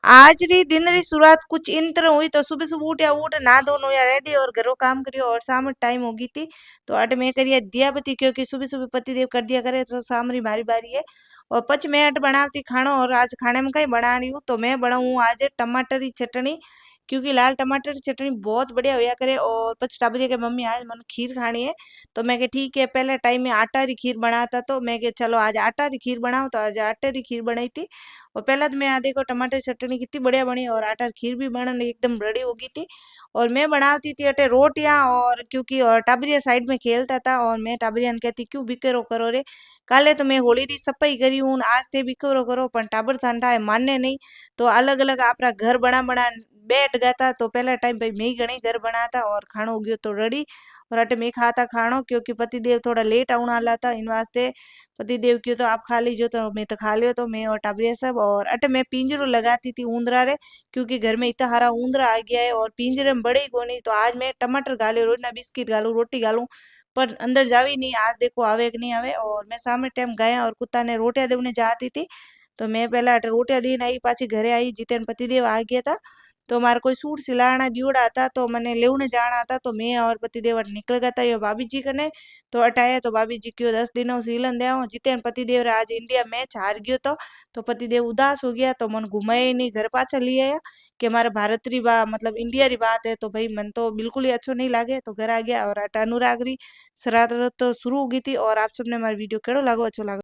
आज री दिन री शुरुआत कुछ इन तरह हुई। तो सुबह सुबह उठ नहा धोनो या रेडी और घरों काम करियो और शाम टाइम हो गई थी। तो अट मैं करिए दिया बत्ती क्योंकि सुबह सुबह पति देव कर दिया करे तो शाम री मारी बारी है। और पच मैं अट बनावती खानो और आज खाने में कई बना रही हूँ तो मैं बनाऊँ आज टमाटर की चटनी। क्योंकि लाल टमाटर की चटनी बहुत बढ़िया होया करे। और पच टाबरी के मम्मी आज मन खीर खानी है। तो मैं के ठीक है पहले टाइम में आटा री खीर बनाता तो मैं के चलो आज आटा री खीर बनाओ तो आज आटे री खीर बनाई थी। और पहला तो मैं यहाँ देखो टमाटर की चटनी कितनी बढ़िया बनी और आटा खीर भी बनन एकदम रेडी हो गई थी। और मैं बनाती थी अटे रोटियां और क्योंकि और टाबरिया साइड में खेलता था और मैं टाबरिया ने कहती क्यों बिखेरो करो रे। काले तो मैं होली री सफाई करी हूँ आज ते बिखेरो करो पण टाबर सांडा है मानने नहीं। तो अलग अलग आपरा घर बना बना बैठ गया था। तो पहला टाइम भाई मैं ही घणी घर बनाता और खानो गयो तो रेडी। और अटे मैं खाता खानो क्योंकि पति देव थोड़ा लेट आने वाला था इन वास्ते। पति देव क्यों तो आप खा लीजिए तो मैं तो खा लियो तो मैं और टाबरिया सब और अटे मैं पिंजरो लगाती थी ऊंदरा रे। क्योंकि घर में इतना हरा ऊंदरा आ गया है और पिंजरे में बड़े ही कोनी। तो आज मैं टमाटर गाले रोज ना बिस्किट गालू रोटी गालू पर अंदर जावी नहीं आज देखो आवे कि नहीं आवे। और मैं सामने टाइम गया और कुत्ता ने रोटियां देवने जाती थी। तो मैं पहला अटे रोटियां दीन आई पाछी घरे आई जितेन पतिदेव आ गया था। तो मारे कोई सूट सिलाना दियोड़ा था तो मैंने लेवने जाना था तो मैं और पतिदेव अट निकल गया था यो भाभी जी कने। तो अटाया तो भाभी जी क्यों 10 दिनों सीलन दे जितेन पतिदेव रे आज इंडिया मैच हार गयो तो पतिदेव उदास हो गया तो मन घुमाए ही नहीं घर पाछा ले आया। कि हमारे भारत री बात मतलब इंडिया री बात है तो भाई मन तो बिल्कुल ही अच्छो नहीं लागे तो घर आ गया। और अट अनुराग री शरारत तो शुरू हो गई थी। और आप सबने हमारी वीडियो केड़ो लागो अच्छो लागो।